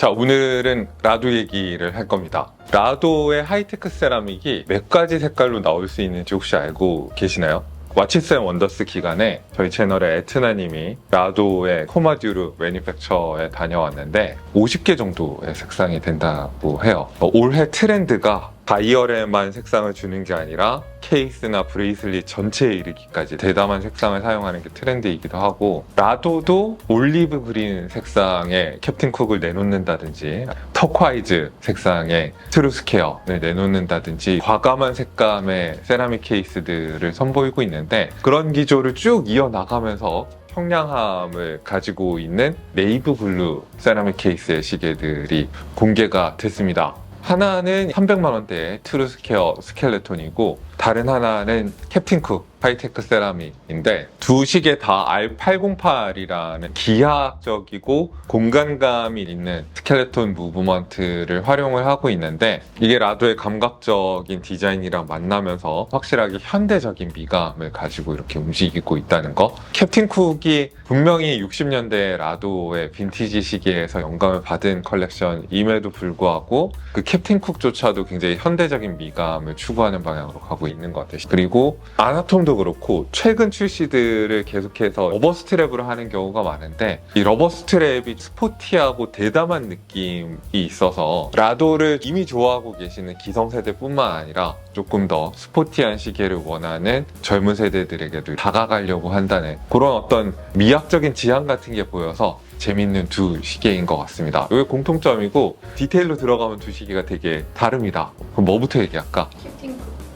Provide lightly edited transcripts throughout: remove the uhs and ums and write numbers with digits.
자, 오늘은 라도 얘기를 할 겁니다. 라도의 하이테크 세라믹이 몇 가지 색깔로 나올 수 있는지 혹시 알고 계시나요? 왓츠스 앤 원더스 기간에 저희 채널의 에트나님이 라도의 코마듀르 매니팩처에 다녀왔는데 50개 정도의 색상이 된다고 해요. 올해 트렌드가 다이얼에만 색상을 주는 게 아니라 케이스나 브레이슬릿 전체에 이르기까지 대담한 색상을 사용하는 게 트렌드이기도 하고, 라도도 올리브 그린 색상의 캡틴 쿡을 내놓는다든지 터콰이즈 색상의 트루스케어를 내놓는다든지 과감한 색감의 세라믹 케이스들을 선보이고 있는데, 그런 기조를 쭉 이어나가면서 청량함을 가지고 있는 네이브 블루 세라믹 케이스의 시계들이 공개가 됐습니다. 하나는 300만 원대의 트루스케어 스켈레톤이고, 다른 하나는 캡틴 쿡 하이테크 세라믹인데, 두 시계 다 R808이라는 기하학적이고 공간감이 있는 스켈레톤 무브먼트를 활용을 하고 있는데, 이게 라도의 감각적인 디자인이랑 만나면서 확실하게 현대적인 미감을 가지고 이렇게 움직이고 있다는 거. 캡틴 쿡이 분명히 60년대 라도의 빈티지 시계에서 영감을 받은 컬렉션임에도 불구하고 그 캡틴 쿡조차도 굉장히 현대적인 미감을 추구하는 방향으로 가고 있는 것 같아요. 그리고 아나톰도 그렇고 최근 출시들을 계속해서 러버 스트랩으로 하는 경우가 많은데, 이 러버 스트랩이 스포티하고 대담한 느낌이 있어서 라도를 이미 좋아하고 계시는 기성세대뿐만 아니라 조금 더 스포티한 시계를 원하는 젊은 세대들에게도 다가가려고 한다는 그런 어떤 미학적인 지향 같은 게 보여서 재밌는 두 시계인 것 같습니다. 이게 공통점이고, 디테일로 들어가면 두 시계가 되게 다릅니다. 그럼 뭐부터 얘기할까?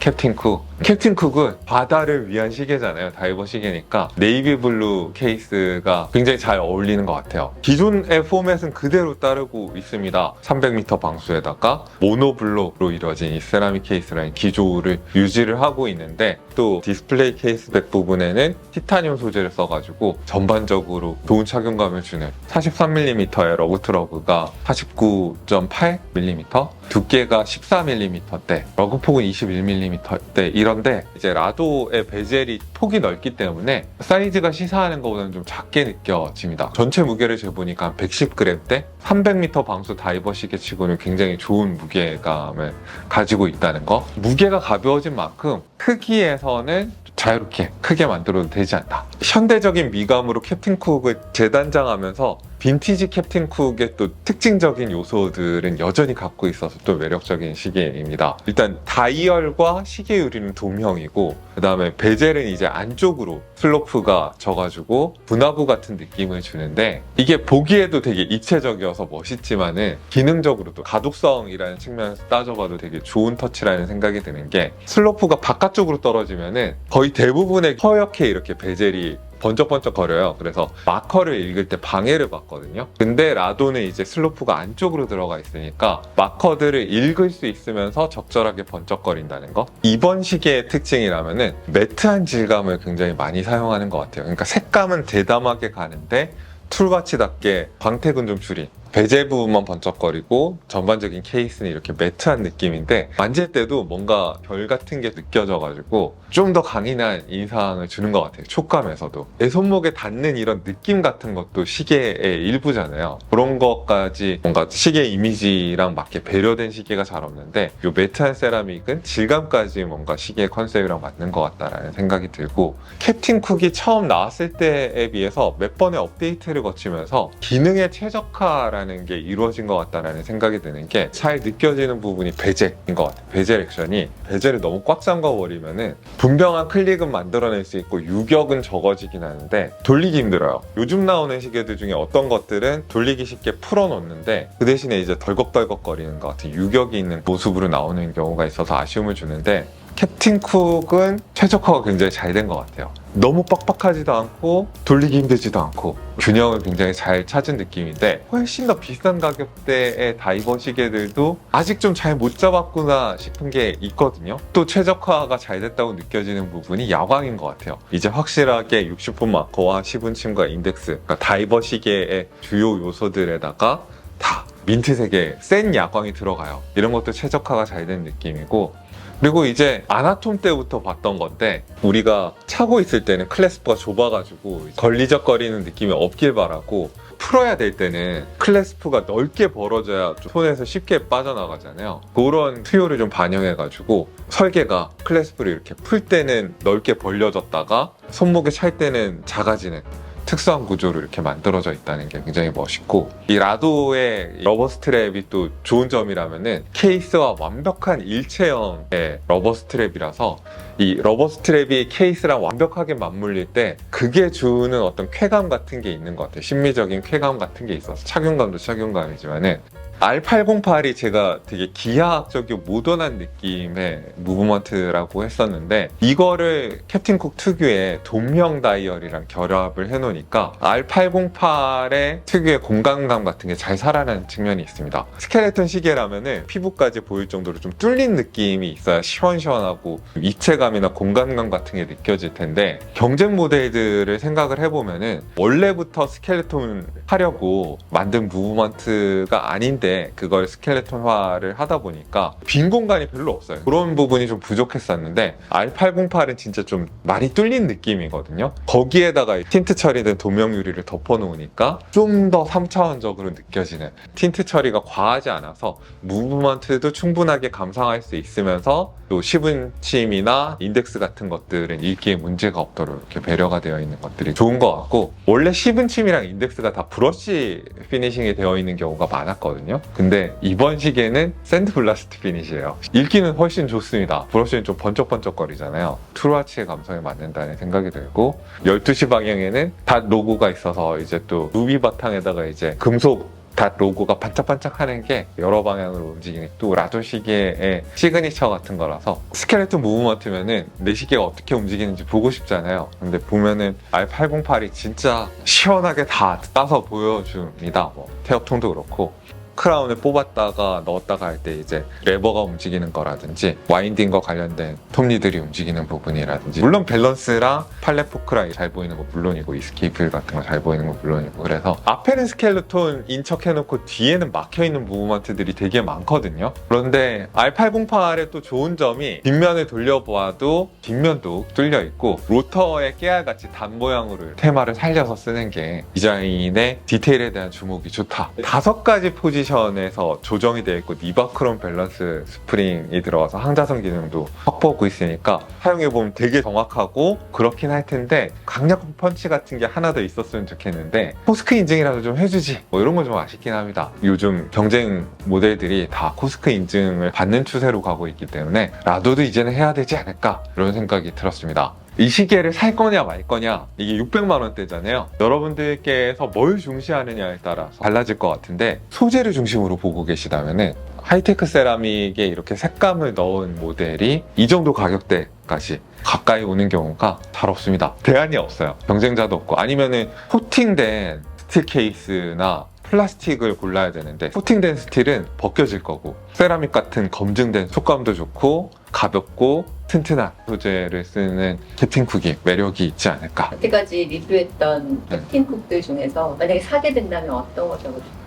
캡틴 쿡. 캡틴 쿡은 바다를 위한 시계잖아요. 다이버 시계니까 네이비 블루 케이스가 굉장히 잘 어울리는 것 같아요. 기존의 포맷은 그대로 따르고 있습니다. 300m 방수에다가 모노블록으로 이루어진 이 세라믹 케이스라는 기조를 유지를 하고 있는데, 또 디스플레이 케이스백 부분에는 티타늄 소재를 써가지고 전반적으로 좋은 착용감을 주는 43mm의 러그트러그가 49.8mm, 두께가 14mm대, 러그폭은 21mm대, 이런데 이제 라도의 베젤이 폭이 넓기 때문에 사이즈가 시사하는 것보다는 좀 작게 느껴집니다. 전체 무게를 재보니까 한 110g대, 300m 방수 다이버 시계 치고는 굉장히 좋은 무게감을 가지고 있다는 거. 무게가 가벼워진 만큼 크기에서는 자유롭게 크게 만들어도 되지 않나. 현대적인 미감으로 캡틴 쿡을 재단장하면서 빈티지 캡틴 쿡의 또 특징적인 요소들은 여전히 갖고 있어서 또 매력적인 시계입니다. 일단 다이얼과 시계 유리는 도형이고, 그 다음에 베젤은 이제 안쪽으로 슬로프가 져가지고 분화구 같은 느낌을 주는데, 이게 보기에도 되게 입체적이어서 멋있지만은 기능적으로도 가독성이라는 측면에서 따져봐도 되게 좋은 터치라는 생각이 드는 게, 슬로프가 바깥쪽으로 떨어지면은 거의 대부분의 허옇게 이렇게 베젤이 번쩍번쩍 거려요. 그래서 마커를 읽을 때 방해를 받거든요. 근데 라도는 이제 슬로프가 안쪽으로 들어가 있으니까 마커들을 읽을 수 있으면서 적절하게 번쩍거린다는 거. 이번 시계의 특징이라면은 매트한 질감을 굉장히 많이 사용하는 것 같아요. 그러니까 색감은 대담하게 가는데 툴바치답게 광택은 좀 줄인, 베젤 부분만 번쩍거리고 전반적인 케이스는 이렇게 매트한 느낌인데, 만질 때도 뭔가 별 같은 게 느껴져가지고 좀 더 강인한 인상을 주는 것 같아요. 촉감에서도 내 손목에 닿는 이런 느낌 같은 것도 시계의 일부잖아요. 그런 것까지 뭔가 시계 이미지랑 맞게 배려된 시계가 잘 없는데, 이 매트한 세라믹은 질감까지 뭔가 시계 컨셉이랑 맞는 것 같다라는 생각이 들고, 캡틴 쿡이 처음 나왔을 때에 비해서 몇 번의 업데이트를 거치면서 기능의 최적화라는 게 이루어진 것 같다라는 생각이 드는 게, 잘 느껴지는 부분이 베젤인 것 같아요. 베젤 액션이, 베젤을 너무 꽉 잠가버리면은 분명한 클릭은 만들어낼 수 있고 유격은 적어지긴 하는데 돌리기 힘들어요. 요즘 나오는 시계들 중에 어떤 것들은 돌리기 쉽게 풀어놓는데 그 대신에 이제 덜컥덜컥 거리는 것 같은 유격이 있는 모습으로 나오는 경우가 있어서 아쉬움을 주는데, 캡틴 쿡은 최적화가 굉장히 잘 된 것 같아요. 너무 빡빡하지도 않고 돌리기 힘들지도 않고 균형을 굉장히 잘 찾은 느낌인데, 훨씬 더 비싼 가격대의 다이버 시계들도 아직 좀 잘 못 잡았구나 싶은 게 있거든요. 또 최적화가 잘 됐다고 느껴지는 부분이 야광인 것 같아요. 이제 확실하게 60분 마커와 10분침과 인덱스, 그러니까 다이버 시계의 주요 요소들에다가 다 민트색의 센 야광이 들어가요. 이런 것도 최적화가 잘 된 느낌이고, 그리고 이제 아나톰 때부터 봤던 건데, 우리가 차고 있을 때는 클래스프가 좁아가지고 걸리적거리는 느낌이 없길 바라고 풀어야 될 때는 클래스프가 넓게 벌어져야 좀 손에서 쉽게 빠져나가잖아요. 그런 수요를 좀 반영해가지고 설계가 클래스프를 이렇게 풀 때는 넓게 벌려졌다가 손목에 찰 때는 작아지는 특수한 구조로 이렇게 만들어져 있다는 게 굉장히 멋있고, 이 라도의 러버 스트랩이 또 좋은 점이라면은 케이스와 완벽한 일체형의 러버 스트랩이라서 이 러버 스트랩이 케이스랑 완벽하게 맞물릴 때 그게 주는 어떤 쾌감 같은 게 있는 것 같아요. 심미적인 쾌감 같은 게 있어서 착용감도 착용감이지만은 R808이 제가 되게 기하학적이고 모던한 느낌의 무브먼트라고 했었는데, 이거를 캡틴 쿡 특유의 돈명 다이얼이랑 결합을 해놓으니까 R808의 특유의 공간감 같은 게 잘 살아나는 측면이 있습니다. 스켈레톤 시계라면은 피부까지 보일 정도로 좀 뚫린 느낌이 있어야 시원시원하고 입체감이나 공간감 같은 게 느껴질 텐데, 경쟁 모델들을 생각을 해보면은 원래부터 스켈레톤 하려고 만든 무브먼트가 아닌데 그걸 스켈레톤화를 하다 보니까 빈 공간이 별로 없어요. 그런 부분이 좀 부족했었는데 R808은 진짜 좀 많이 뚫린 느낌이거든요. 거기에다가 틴트 처리된 도명 유리를 덮어 놓으니까 좀 더 3차원적으로 느껴지는, 틴트 처리가 과하지 않아서 무브먼트도 충분하게 감상할 수 있으면서 또 시분침이나 인덱스 같은 것들은 읽기에 문제가 없도록 이렇게 배려가 되어 있는 것들이 좋은 것 같고, 원래 시분침이랑 인덱스가 다 브러쉬 피니싱이 되어 있는 경우가 많았거든요. 근데 이번 시계는 샌드 블라스트 피니시예요. 읽기는 훨씬 좋습니다. 브러쉬는 좀 번쩍번쩍거리잖아요. 트루아치의 감성에 맞는다는 생각이 들고, 12시 방향에는 닷 로고가 있어서 이제 또 루비 바탕에다가 이제 금속 닷 로고가 반짝반짝 하는 게 여러 방향으로 움직이는 또 라도 시계의 시그니처 같은 거라서, 스켈레톤 무브먼트면은 내 시계가 어떻게 움직이는지 보고 싶잖아요. 근데 보면은 R808이 진짜 시원하게 다 따서 보여줍니다. 뭐 태엽통도 그렇고, 크라운을 뽑았다가 넣었다가 할 때 이제 레버가 움직이는 거라든지 와인딩과 관련된 톱니들이 움직이는 부분이라든지, 물론 밸런스랑 팔렛 포크랑 잘 보이는 거 물론이고 이스케이프 같은 거 잘 보이는 거 물론이고, 그래서 앞에는 스켈레톤 인척해놓고 뒤에는 막혀있는 무브먼트들이 되게 많거든요. 그런데 R808의 또 좋은 점이 뒷면을 돌려보아도 뒷면도 뚫려있고 로터의 깨알같이 단 모양으로 테마를 살려서 쓰는 게 디자인의 디테일에 대한 주목이 좋다. 5가지 포지션에서 조정이 되어 있고 니바크롬 밸런스 스프링이 들어가서 항자성 기능도 확보하고 있으니까 사용해보면 되게 정확하고 그렇긴 할 텐데, 강력한 펀치 같은 게 하나 더 있었으면 좋겠는데 코스크 인증이라도 좀 해주지, 뭐 이런 건 좀 아쉽긴 합니다. 요즘 경쟁 모델들이 다 코스크 인증을 받는 추세로 가고 있기 때문에 라도도 이제는 해야 되지 않을까, 이런 생각이 들었습니다. 이 시계를 살 거냐 말 거냐, 이게 600만 원대잖아요. 여러분들께서 뭘 중시하느냐에 따라서 달라질 것 같은데, 소재를 중심으로 보고 계시다면은 하이테크 세라믹에 이렇게 색감을 넣은 모델이 이 정도 가격대까지 가까이 오는 경우가 잘 없습니다. 대안이 없어요. 경쟁자도 없고, 아니면은 코팅된 스틸 케이스나 플라스틱을 골라야 되는데, 코팅된 스틸은 벗겨질 거고, 세라믹 같은 검증된 속감도 좋고 가볍고 튼튼한 소재를 쓰는 캡틴 쿡이 매력이 있지 않을까. 여태까지 리뷰했던 캡틴 쿡들 중에서 만약에 사게 된다면 어떤 거 적어줄까요?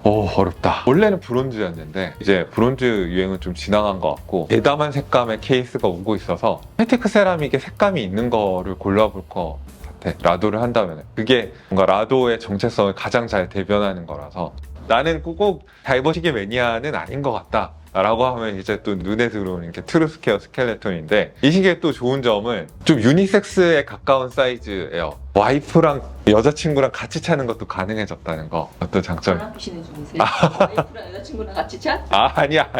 어렵다. 원래는 브론즈였는데 이제 브론즈 유행은 좀 지나간 것 같고, 대담한 색감의 케이스가 오고 있어서 하이테크 세라믹에 색감이 있는 거를 골라볼 것 같아. 라도를 한다면 그게 뭔가 라도의 정체성을 가장 잘 대변하는 거라서, 나는 꼭 다이버시계 매니아는 아닌 것 같다 라고 하면 이제 또 눈에 들어오는 게 트루스퀘어 스켈레톤인데, 이 시계의 또 좋은 점은 좀 유니섹스에 가까운 사이즈예요. 와이프랑 여자친구랑 같이 차는 것도 가능해졌다는 거, 어떤 장점이. 전화 보시는 중이세요? 와이프랑 여자친구랑 같이 차? 아니야.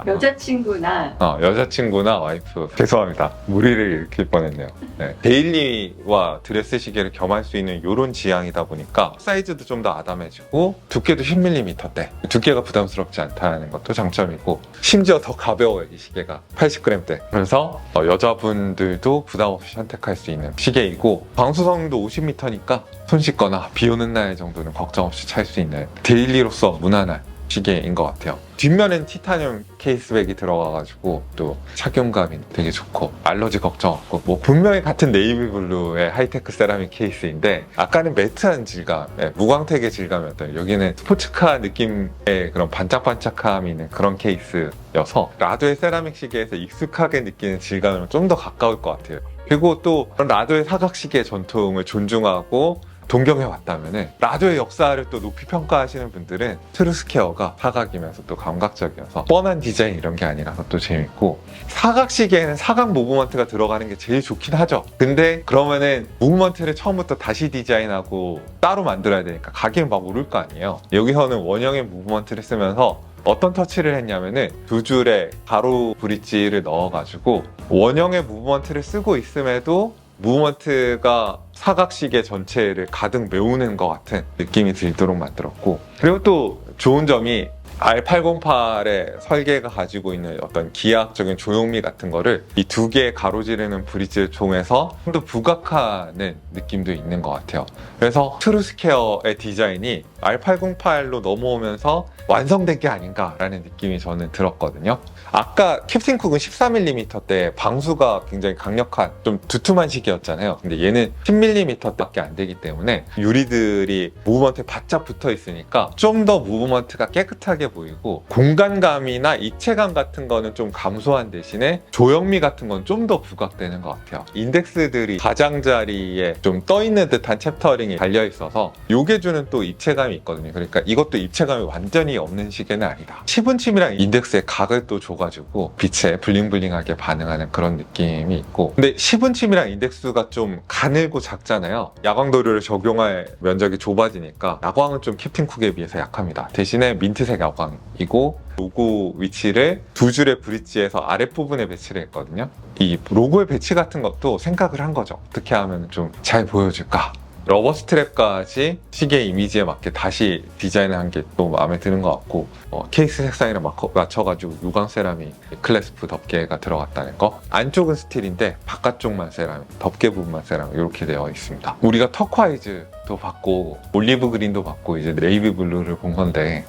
여자친구나 여자친구나 와이프. 죄송합니다. 무리를 일으킬 뻔했네요. 네. 데일리와 드레스 시계를 겸할 수 있는 이런 지향이다 보니까 사이즈도 좀 더 아담해지고 두께도 10mm대. 두께가 부담스럽지 않다는 것도 장점이고, 심지어 더 가벼워요. 이 시계가 80g대. 그래서 여자분들도 부담 없이 선택할 수 있는 시계이고, 방수성도 50m니까 손 씻거나 비 오는 날 정도는 걱정 없이 찰 수 있는 데일리로서 무난한 시계인 것 같아요. 뒷면엔 티타늄 케이스백이 들어가가지고 또 착용감이 되게 좋고 알러지 걱정 없고, 뭐 분명히 같은 네이비 블루의 하이테크 세라믹 케이스인데 아까는 매트한 질감, 무광택의 질감이었던, 여기는 스포츠카 느낌의 그런 반짝반짝함이 있는 그런 케이스여서 라도의 세라믹 시계에서 익숙하게 느끼는 질감은 좀 더 가까울 것 같아요. 그리고 또 라도의 사각시계 전통을 존중하고 동경해 왔다면은 라조의 역사를 또 높이 평가하시는 분들은 트루스케어가 사각이면서 또 감각적이어서 뻔한 디자인 이런 게 아니라서 또 재밌고, 사각 시계에는 사각 무브먼트가 들어가는 게 제일 좋긴 하죠. 근데 그러면은 무브먼트를 처음부터 다시 디자인하고 따로 만들어야 되니까 가격이 막 오를 거 아니에요. 여기서는 원형의 무브먼트를 쓰면서 어떤 터치를 했냐면은 두 줄의 가로 브릿지를 넣어가지고 원형의 무브먼트를 쓰고 있음에도 무브먼트가 사각시계 전체를 가득 메우는 것 같은 느낌이 들도록 만들었고, 그리고 또 좋은 점이 R808의 설계가 가지고 있는 어떤 기하학적인 조형미 같은 거를 이 두 개의 가로지르는 브릿지를 통해서 좀 더 부각하는 느낌도 있는 것 같아요. 그래서 트루스케어의 디자인이 R808로 넘어오면서 완성된 게 아닌가라는 느낌이 저는 들었거든요. 아까 캡틴 쿡은 14mm 때 방수가 굉장히 강력한 좀 두툼한 시계였잖아요. 근데 얘는 10mm밖에 안 되기 때문에 유리들이 무브먼트에 바짝 붙어 있으니까 좀 더 무브먼트가 깨끗하게 보이고, 공간감이나 입체감 같은 거는 좀 감소한 대신에 조형미 같은 건 좀 더 부각되는 것 같아요. 인덱스들이 가장자리에 좀 떠있는 듯한 챕터링이 달려있어서 요게 주는 또 입체감이 있거든요. 그러니까 이것도 입체감이 완전히 없는 시계는 아니다. 10운침이랑 인덱스의 각을 또 줘가지고 빛에 블링블링하게 반응하는 그런 느낌이 있고, 근데 10운침이랑 인덱스가 좀 가늘고 작잖아요. 야광도료를 적용할 면적이 좁아지니까 야광은 좀 캡틴 쿡에 비해서 약합니다. 대신에 민트색 야광이고, 로고 위치를 두 줄의 브릿지에서 아랫부분에 배치를 했거든요. 이 로고의 배치 같은 것도 생각을 한 거죠. 어떻게 하면 좀 잘 보여줄까? 러버 스트랩까지 시계 이미지에 맞게 다시 디자인을 한 게 또 마음에 드는 것 같고, 케이스 색상이랑 맞춰가지고 유광 세라믹 클래스프 덮개가 들어갔다는 거. 안쪽은 스틸인데 바깥쪽만 세라믹, 덮개 부분만 세라믹 이렇게 되어 있습니다. 우리가 터콰이즈도 받고 올리브 그린도 받고 이제 네이비 블루를 본 건데,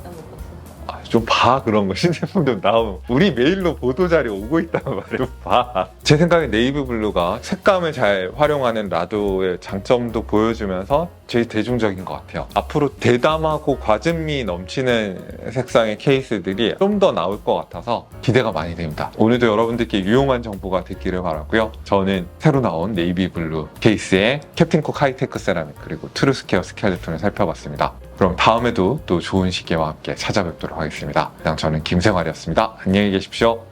좀 봐, 그런 거 신제품 좀 나오면 우리 메일로 보도자료 오고 있단 말이에요. 좀 봐. 제 생각에 네이비 블루가 색감을 잘 활용하는 라도의 장점도 보여주면서 제일 대중적인 것 같아요. 앞으로 대담하고 과즙미 넘치는 색상의 케이스들이 좀 더 나올 것 같아서 기대가 많이 됩니다. 오늘도 여러분들께 유용한 정보가 됐기를 바라고요. 저는 새로 나온 네이비 블루 케이스의 캡틴 쿡 하이테크 세라믹 그리고 트루스케어 스켈레톤을 살펴봤습니다. 그럼 다음에도 또 좋은 시계와 함께 찾아뵙도록 하겠습니다. 그냥 저는 김생활이었습니다. 안녕히 계십시오.